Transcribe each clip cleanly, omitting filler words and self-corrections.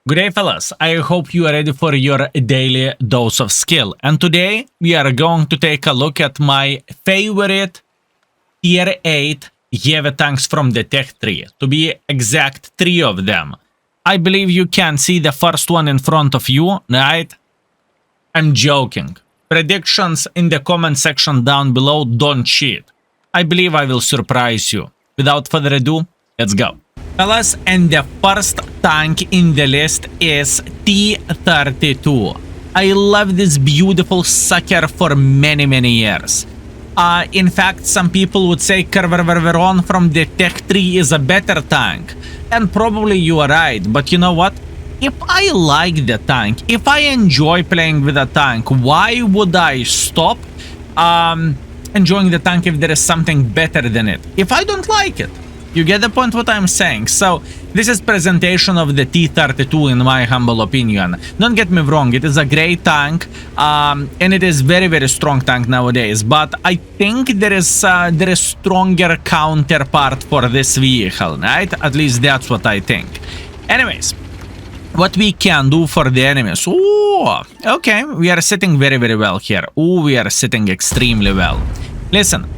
Good day, fellas. I hope you are ready for your daily dose of skill. And today we are going to take a look at my favorite tier 8 heavy tanks from the tech tree. To be exact, 3 of them. I believe you can see the first one in front of you, right? I'm joking. Predictions in the comment section down below, don't cheat. I believe I will surprise you. Without further ado, let's go. Fellas, and the first tank in the list is T32. I love this beautiful sucker for many years. In fact, some people would say Carververon from the tech tree is a better tank. And probably you are right, but you know what? If I like the tank, if I enjoy playing with a tank, why would I stop enjoying the tank if there is something better than it? If I don't like it. You get the point what I'm saying? So, this is presentation of the T32 in my humble opinion. Don't get me wrong, it is a great tank, and it is very strong tank nowadays. But I think there is stronger counterpart for this vehicle, right? At least that's what I think. Anyways, what we can do for the enemies. Ooh, okay, we are sitting very well here. Ooh, we are sitting extremely well. Listen.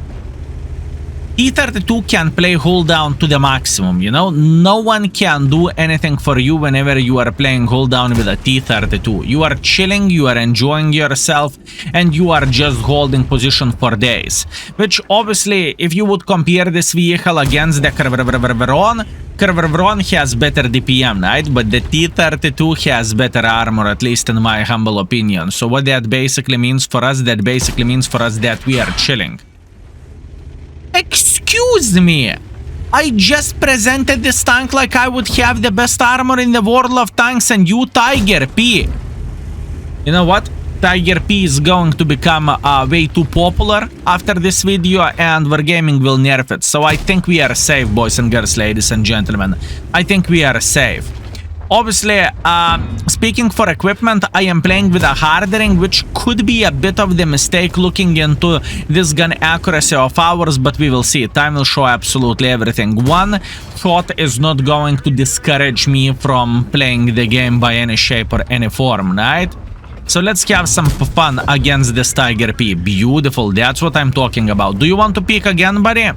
T32 can play hold down to the maximum, you know? No one can do anything for you whenever you are playing hold down with a T32. You are chilling, you are enjoying yourself, and you are just holding position for days. Which obviously, if you would compare this vehicle against the Carververon has better DPM, right? But the T32 has better armor, at least in my humble opinion. So what that basically means for us, that we are chilling. Excuse me, I just presented this tank like I would have the best armor in the world of tanks, and you Tiger P. You know what? Tiger P is going to become way too popular after this video, and Wargaming will nerf it. So I think we are safe, boys and girls, ladies and gentlemen. I think we are safe. Obviously, speaking for equipment, I am playing with a hardering, which could be a bit of the mistake looking into this gun accuracy of ours, but we will see. Time will show absolutely everything. One shot is not going to discourage me from playing the game by any shape or any form, right? So let's have some fun against this Tiger P. Beautiful, that's what I'm talking about. Do you want to pick again, buddy?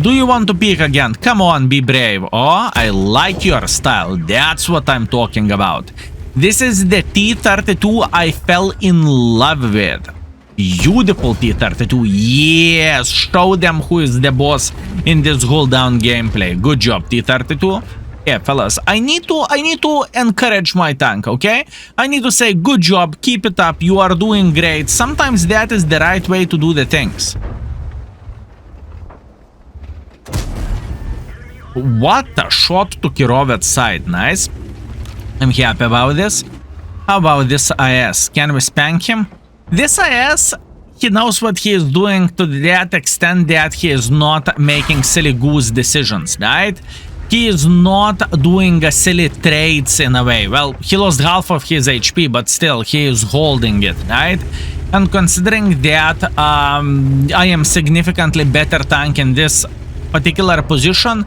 Do you want to pick again? Come on, be brave. Oh, I like your style. That's what I'm talking about. This is the T32 I fell in love with. Beautiful T32. Yes, show them who is the boss in this hold down gameplay. Good job, T32. Yeah, fellas, I need to encourage my tank, okay? I need to say good job, keep it up, you are doing great. Sometimes that is the right way to do the things. What a shot to Kirovets side, nice. I'm happy about this. How about this IS? Can we spank him? This IS, he knows what he is doing to that extent that he is not making silly goose decisions, right? He is not doing silly trades in a way. Well, he lost half of his HP, but still, he is holding it, right? And considering that I am significantly better tank in this particular position,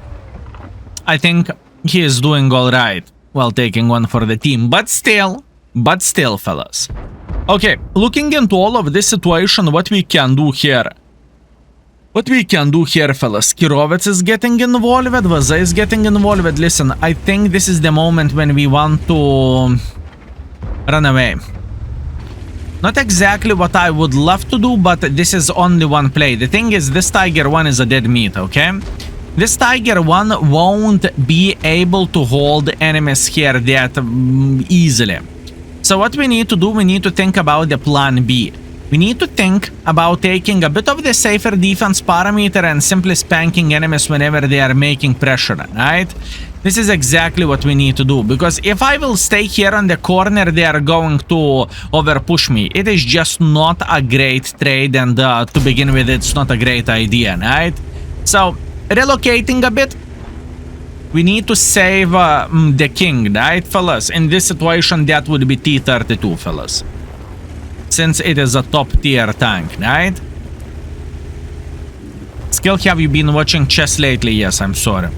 I think he is doing all right while taking one for the team. But still, fellas. Okay, looking into all of this situation, what we can do here? Fellas? Kirovets is getting involved, Vaza is getting involved. Listen, I think this is the moment when we want to run away. Not exactly what I would love to do, but this is only one play. The thing is, this Tiger 1 is a dead meat, okay? This Tiger 1 won't be able to hold enemies here that easily. So what we need to do, we need to think about the plan B. We need to think about taking a bit of the safer defense parameter and simply spanking enemies whenever they are making pressure, right? This is exactly what we need to do, because if I will stay here on the corner, they are going to overpush me. It is just not a great trade, and to begin with, it's not a great idea, right? So, relocating a bit, we need to save the king, right, fellas? In this situation, that would be T32, fellas. Since it is a top tier tank, right? Skill, have you been watching chess lately? Yes, I'm sorry.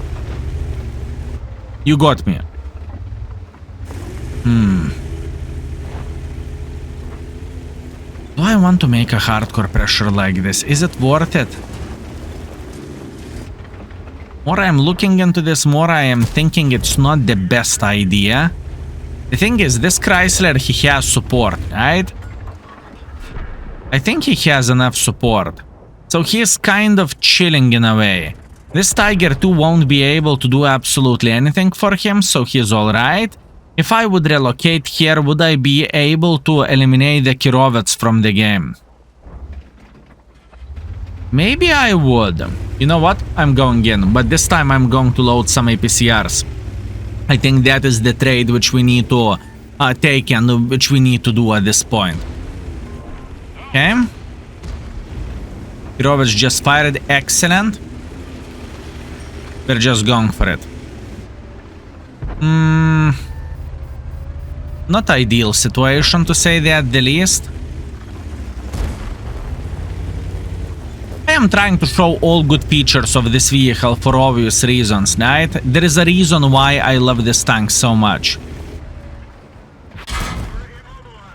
You got me. Do I want to make a hardcore pressure like this? Is it worth it? More I'm looking into this, more I am thinking it's not the best idea. The thing is, this Chrysler, he has support, right? I think he has enough support. So he's kind of chilling in a way. This Tiger 2 won't be able to do absolutely anything for him, so he's alright. If I would relocate here, would I be able to eliminate the Kirovets from the game? Maybe I would. You know what? I'm going in, but this time I'm going to load some APCRs. I think that is the trade which we need to take and which we need to do at this point. Okay. Kirovets just fired. Excellent. We're just going for it. Not ideal situation, to say that the least. I am trying to show all good features of this vehicle for obvious reasons, right? There is a reason why I love this tank so much.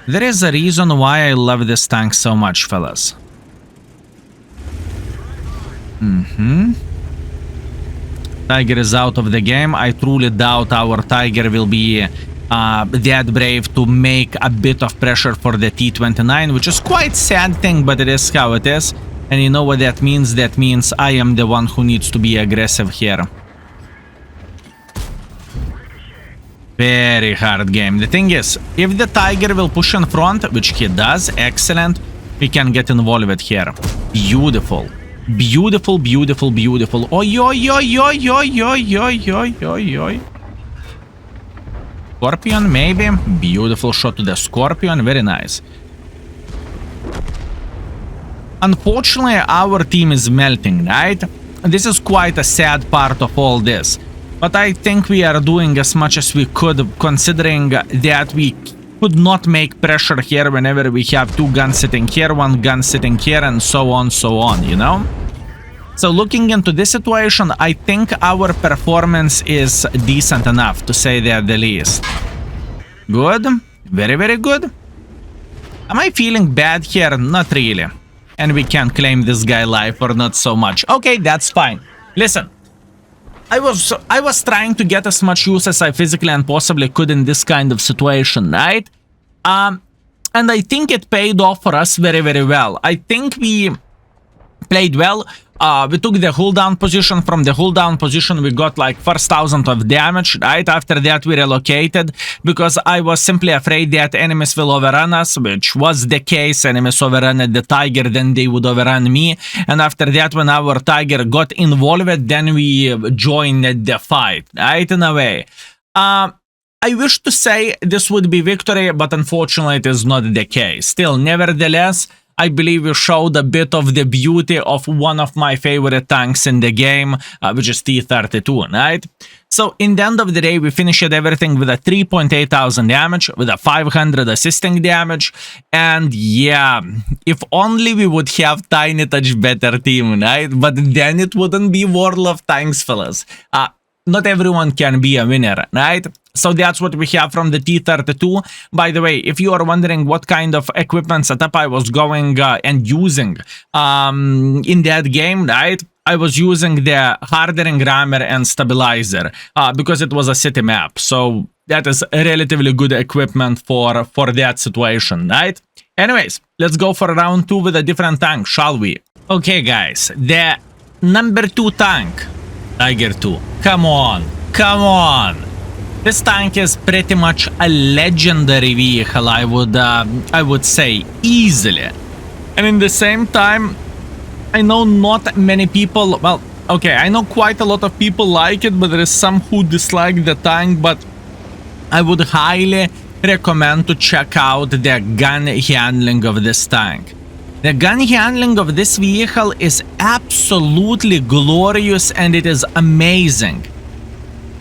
There is a reason why I love this tank so much, fellas. Tiger is out of the game. I truly doubt our Tiger will be that brave to make a bit of pressure for the T29, which is quite sad thing, but it is how it is. And you know what that means? That means I am the one who needs to be aggressive here. Very hard game. The thing is, if the Tiger will push in front, which he does, excellent, we can get involved here. Beautiful. Beautiful, beautiful, beautiful. Oi, oi, oi, oi, oi, oi, oi, oi, oi, oi. Scorpion, maybe. Beautiful shot to the Scorpion. Very nice. Unfortunately, our team is melting, right? This is quite a sad part of all this. But I think we are doing as much as we could, considering that we could not make pressure here whenever we have two guns sitting here, one gun sitting here, and so on, you know? So looking into this situation, I think our performance is decent enough, to say that the least. Good. Very, very good. Am I feeling bad here? Not really. And we can claim this guy live or not so much. Okay, that's fine. Listen. I was trying to get as much use as I physically and possibly could in this kind of situation, right? And I think it paid off for us very, very well. I think we played well. We took the hull down position. From the hull down position, we got like 1,000 of damage, right? After that, we relocated because I was simply afraid that enemies will overrun us, which was the case. Enemies overrun the Tiger, then they would overrun me. And after that, when our Tiger got involved, then we joined the fight, right? In a way. I wish to say this would be victory, but unfortunately, it is not the case. Still, nevertheless, I believe we showed a bit of the beauty of one of my favorite tanks in the game, which is T32, right? So, in the end of the day, we finished everything with a 3,800 damage, with a 500 assisting damage, and yeah, if only we would have tiny touch better team, right? But then it wouldn't be World of Tanks, fellas. Not everyone can be a winner, right? So that's what we have from the T32. By the way, if you are wondering what kind of equipment setup I was going and using in that game, right? I was using the hardening rammer and stabilizer because it was a city map. So that is a relatively good equipment for that situation, right? Anyways, let's go for round 2 with a different tank, shall we? Okay, guys, the number 2 tank, Tiger 2. Come on, come on. This tank is pretty much a legendary vehicle, I would say, easily. And in the same time, I know not many people, well, okay, I know quite a lot of people like it, but there is some who dislike the tank, but I would highly recommend to check out the gun handling of this tank. The gun handling of this vehicle is absolutely glorious and it is amazing.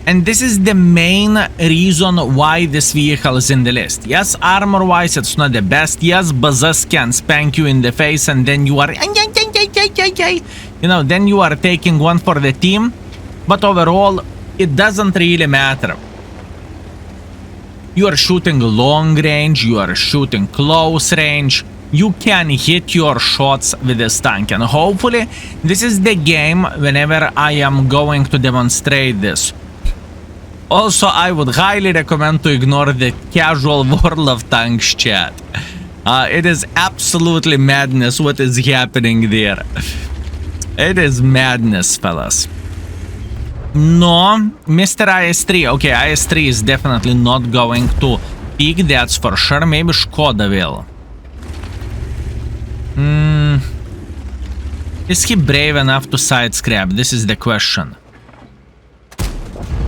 And this is the main reason why this vehicle is in the list. Yes, armor-wise, it's not the best. Yes, buzzers can spank you in the face and then you are... You know, then you are taking one for the team. But overall, it doesn't really matter. You are shooting long range, you are shooting close range. You can hit your shots with this tank, and hopefully this is the game whenever I am going to demonstrate this. Also, I would highly recommend to ignore the casual World of Tanks chat. It is absolutely madness what is happening there. It is madness, fellas. No, Mr. IS-3. Okay, IS-3 is definitely not going to peak, that's for sure. Maybe Skoda will. Is he brave enough to side scrap? This is the question.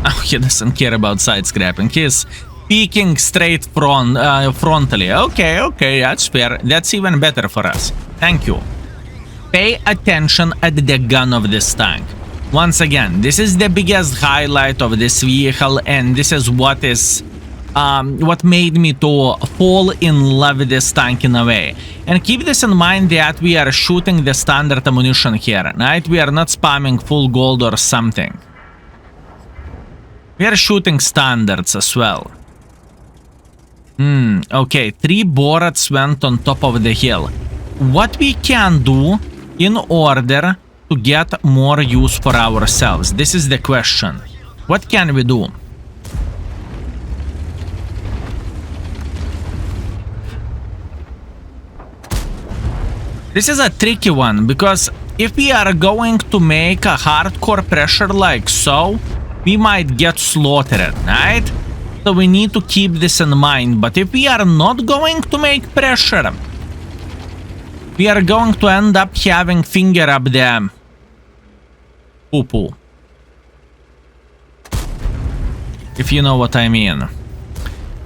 Oh, he doesn't care about side scrapping. He is peeking straight frontally. Okay, that's fair. That's even better for us. Thank you. Pay attention at the gun of this tank. Once again, this is the biggest highlight of this vehicle, and this is what made me to fall in love with this tank in a way. And keep this in mind that we are shooting the standard ammunition here, right? We are not spamming full gold or something. We are shooting standards as well. Okay, 3 Borats went on top of the hill. What we can do in order to get more use for ourselves? This is the question. What can we do? This is a tricky one, because if we are going to make a hardcore pressure like so, we might get slaughtered, right? So we need to keep this in mind. But if we are not going to make pressure, we are going to end up having finger up the poo-poo. If you know what I mean.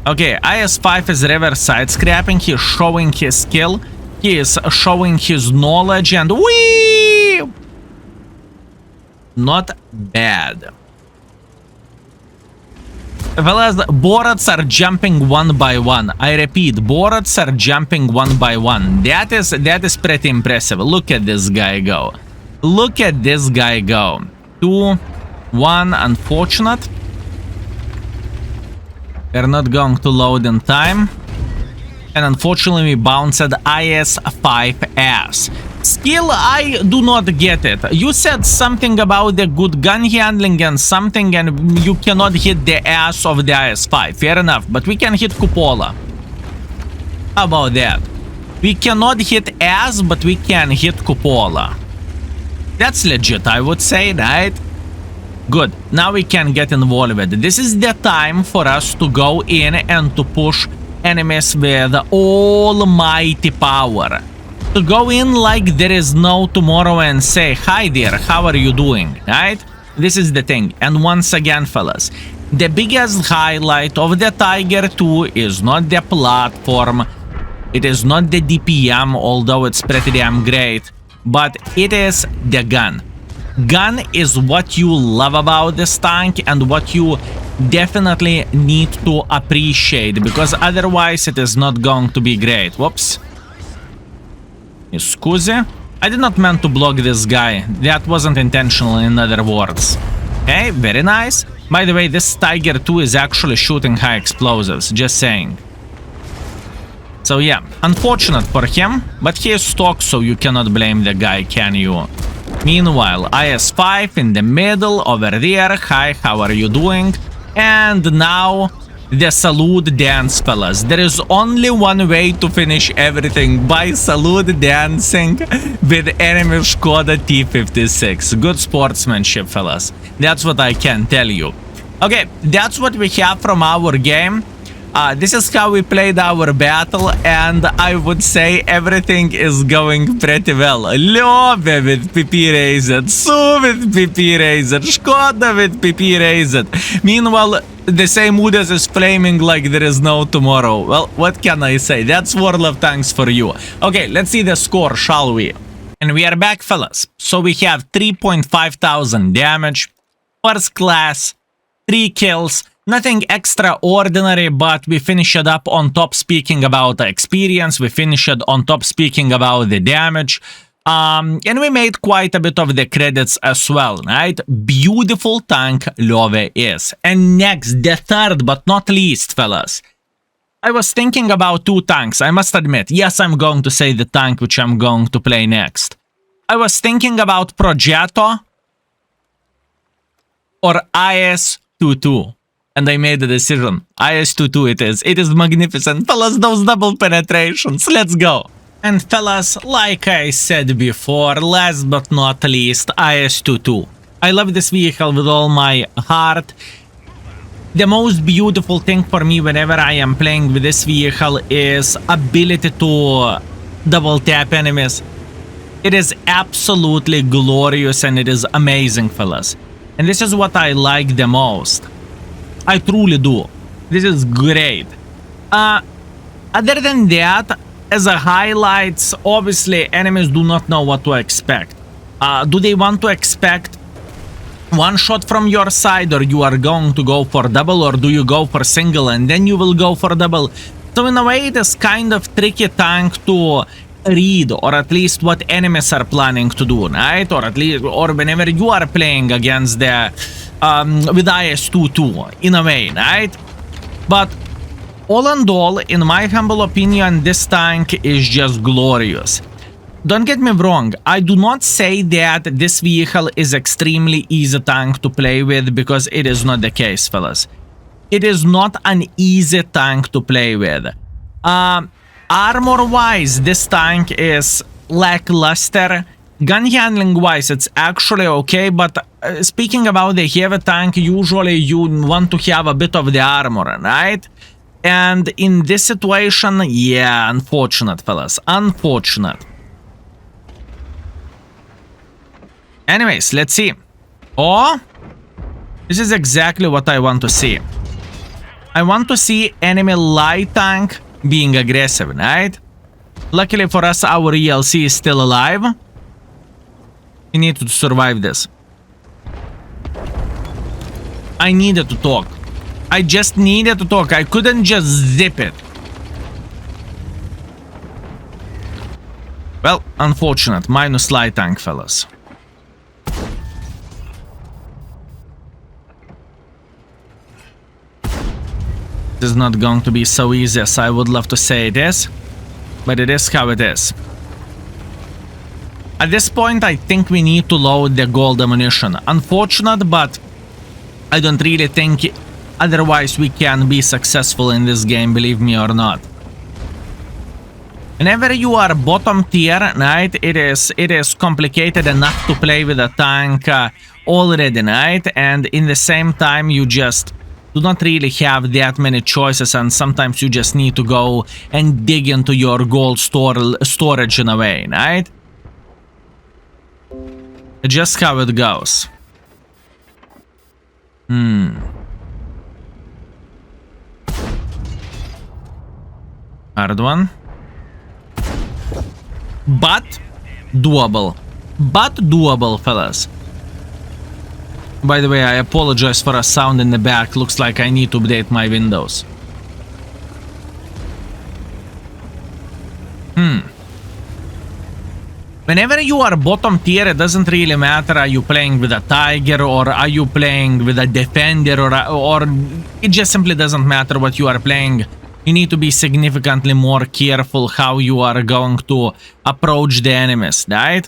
Okay, IS-5 is reverse side scrapping. He is showing his skill. He is showing his knowledge, and whee! Not bad. Fellas, Borats are jumping one by one. I repeat, Borats are jumping one by one. That is pretty impressive. Look at this guy go. Look at this guy go. 2, 1, unfortunate. We're not going to load in time. And unfortunately we bounced IS-5S. Skill, I do not get it. You said something about the good gun handling and something, and you cannot hit the ass of the IS-5. Fair enough, but we can hit cupola. How about that? We cannot hit ass, but we can hit cupola. That's legit, I would say, right? Good. Now we can get involved. This is the time for us to go in and to push enemies with almighty power. To go in like there is no tomorrow and say, hi there, how are you doing, right? This is the thing. And once again, fellas, the biggest highlight of the Tiger 2 is not the platform, it is not the DPM, although it's pretty damn great, but it is the gun. Gun is what you love about this tank and what you definitely need to appreciate, because otherwise it is not going to be great. Whoops. Excuse. I did not mean to block this guy. That wasn't intentional, in other words. Okay, very nice. By the way, this Tiger 2 is actually shooting high explosives, just saying. So yeah, unfortunate for him, but he is stock, so you cannot blame the guy, can you? Meanwhile, IS-5 in the middle over there. Hi, how are you doing? And now the salute dance, fellas. There is only one way to finish everything, by salute dancing with enemy Skoda T56. Good sportsmanship, fellas. That's what I can tell you. Okay, that's what we have from our game. This is how we played our battle, and I would say everything is going pretty well. Love with PP raised, Su with PP raised, Skoda with PP raised. Meanwhile, the same Udas is flaming like there is no tomorrow. Well, what can I say? That's World of Tanks for you. Okay, let's see the score, shall we? And we are back, fellas. So we have 3,500 damage, first class, 3 kills. Nothing extraordinary, but we finished up on top speaking about the experience. We finished on top speaking about the damage. And we made quite a bit of the credits as well, right? Beautiful tank Love is. And next, the third but not least, fellas. I was thinking about two tanks, I must admit. Yes, I'm going to say the tank which I'm going to play next. I was thinking about Progetto or IS-22. And I made a decision. IS-22 it is. It is magnificent. Fellas, those double penetrations. Let's go. And fellas, like I said before, last but not least, IS-22. I love this vehicle with all my heart. The most beautiful thing for me whenever I am playing with this vehicle is ability to double tap enemies. It is absolutely glorious and it is amazing, fellas. And this is what I like the most. I truly do. This is great. Other than that, as a highlights, obviously enemies do not know what to expect. Do they want to expect one shot from your side, or you are going to go for double, or do you go for single and then you will go for double? So in a way it is kind of tricky tank to read, or at least what enemies are planning to do, right? Or at least, or whenever you are playing against the with IS-22 in a way, right? But all in all, in my humble opinion, this tank is just glorious. Don't get me wrong, I do not say that this vehicle is extremely easy tank to play with, because it is not the case, fellas. It is not an easy tank to play with. Armor-wise, this tank is lackluster. Gun handling-wise, it's actually okay, but speaking about the heavy tank, usually you want to have a bit of the armor, right? And in this situation, yeah, unfortunate, fellas. Unfortunate. Anyways, let's see. Oh, this is exactly what I want to see. I want to see enemy light tank being aggressive, right? Luckily for us, our ELC is still alive. We need to survive this. I needed to talk. I just needed to talk. I couldn't just zip it. Well, unfortunate. Minus light tank, fellas. This is not going to be so easy as I would love to say it is, but it is how it is. At this point, I think we need to load the gold ammunition. Unfortunate, but I don't really think otherwise we can be successful in this game, believe me or not. Whenever you are bottom tier, right, it is complicated enough to play with a tank already, right? And in the same time, you just do not really have that many choices, and sometimes you just need to go and dig into your gold storage in a way, right? Just how it goes. Hard one. But doable. But doable, fellas. By the way, I apologize for a sound in the back. Looks like I need to update my Windows. Whenever you are bottom tier, it doesn't really matter. Are you playing with a Tiger, or are you playing with a Defender, or it just simply doesn't matter what you are playing. You need to be significantly more careful how you are going to approach the enemies, right?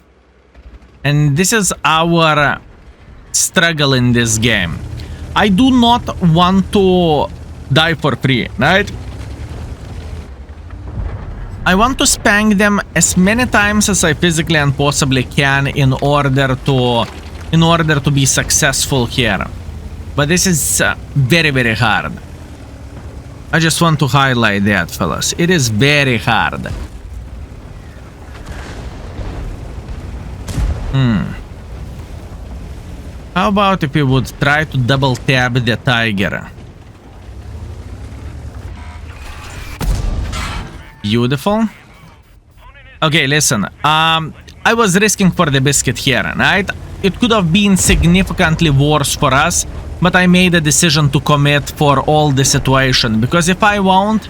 And this is our struggle in this game. I do not want to die for free, right? I want to spank them as many times as I physically and possibly can in order to be successful here. But this is very, very hard. I just want to highlight that, fellas. It is very hard. How about if we would try to double tap the Tiger? Beautiful. Okay, listen. I was risking for the biscuit here, right? It could have been significantly worse for us, but I made a decision to commit for all the situation, because if I won't,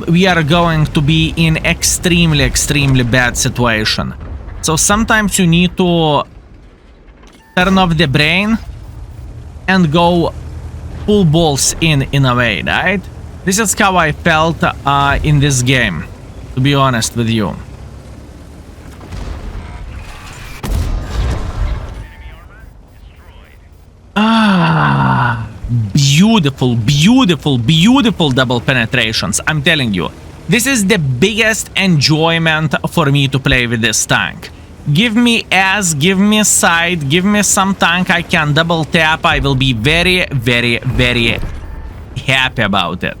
we are going to be in extremely, extremely bad situation. So sometimes you need to turn off the brain and go full balls in a way, right? This is how I felt in this game, to be honest with you. Beautiful, beautiful, beautiful double penetrations. I'm telling you, this is the biggest enjoyment for me to play with this tank. Give me ass, give me side, give me some tank I can double tap. I will be very, very, very happy about it.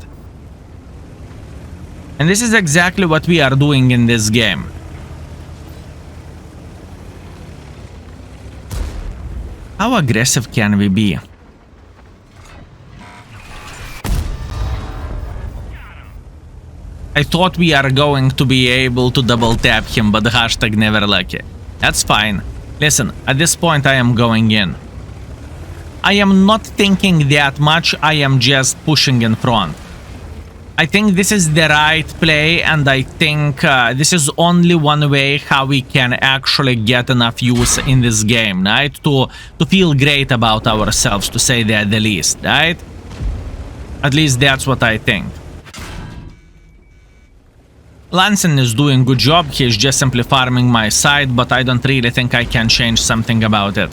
And this is exactly what we are doing in this game. How aggressive can we be? I thought we are going to be able to double tap him, but the hashtag never lucky. That's fine. Listen, at this point I am going in. I am not thinking that much, I am just pushing in front. I think this is the right play, and I think this is only one way how we can actually get enough use in this game, right? To feel great about ourselves, to say that the least, right? At least that's what I think. Lansen is doing good job, he's just simply farming my side, but I don't really think I can change something about it.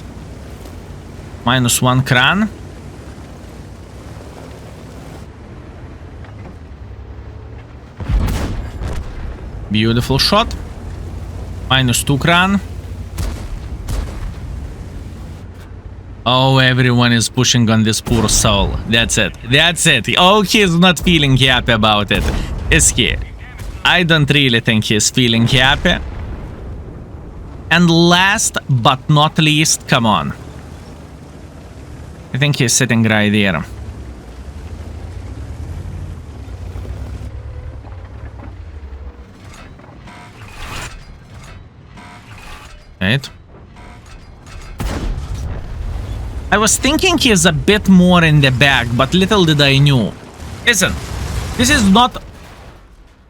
-1 Kran. Beautiful shot. -2 Kran. Oh, everyone is pushing on this poor soul. That's it. That's it. Oh, he's not feeling happy about it, is he? I don't really think he's feeling happy. And last but not least, come on. I think he's sitting right there. Right. I was thinking he's a bit more in the back, but little did I knew. Listen, this is not...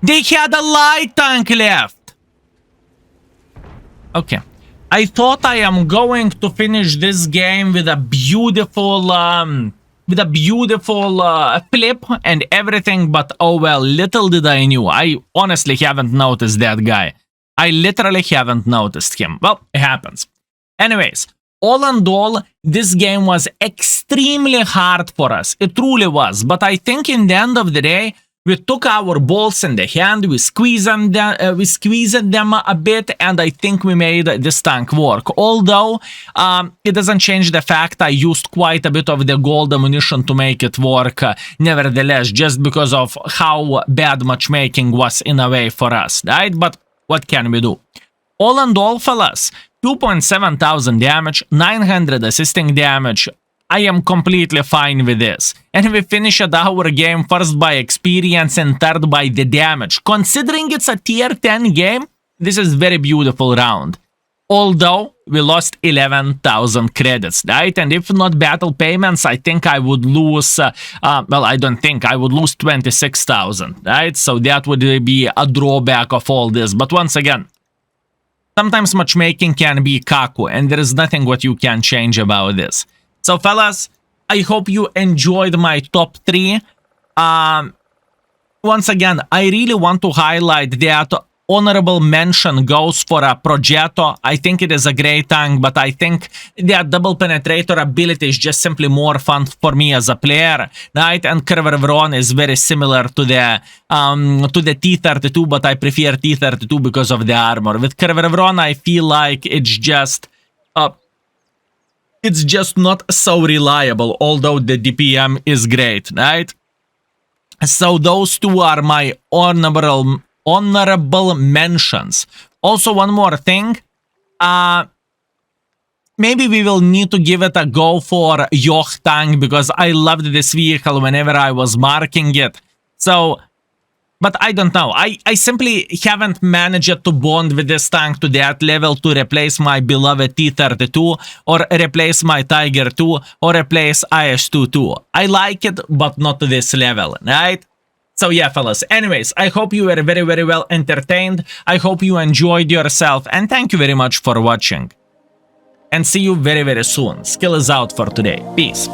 They had a light tank left. Okay. I thought I am going to finish this game with a beautiful flip and everything, but oh well, little did I knew. I honestly haven't noticed that guy. I literally haven't noticed him. Well, it happens. Anyways, all in all, this game was extremely hard for us. It truly was. But I think in the end of the day, we took our balls in the hand, we squeezed them a bit, and I think we made this tank work. Although, it doesn't change the fact I used quite a bit of the gold ammunition to make it work, nevertheless, just because of how bad matchmaking was in a way for us, right? But what can we do? All in all, fellas, 2,700 damage, 900 assisting damage. I am completely fine with this. And we finished our game first by experience and third by the damage. Considering it's a tier 10 game, this is very beautiful round. Although we lost 11,000 credits, right? And if not battle payments, I think I would lose, well, I don't think, I would lose 26,000, right? So that would be a drawback of all this. But once again, sometimes matchmaking can be kaku, and there is nothing what you can change about this. So fellas, I hope you enjoyed my top 3. Once again, I really want to highlight that honorable mention goes for a Progetto. I think it is a great tank, but I think that double penetrator ability is just simply more fun for me as a player, right? And Kervervron is very similar to the T32, but I prefer T32 because of the armor. With Kervervron, I feel like it's just not so reliable, although the DPM is great, right? So those two are my honorable mentions. Also, one more thing. Maybe we will need to give it a go for Yoch tank, because I loved this vehicle whenever I was marking it. So... But I don't know, I simply haven't managed to bond with this tank to that level to replace my beloved T32, or replace my Tiger 2, or replace IS-22. I like it, but not to this level, right? So yeah, fellas, anyways, I hope you were very, very well entertained. I hope you enjoyed yourself, and thank you very much for watching. And see you very, very soon. Skill is out for today. Peace.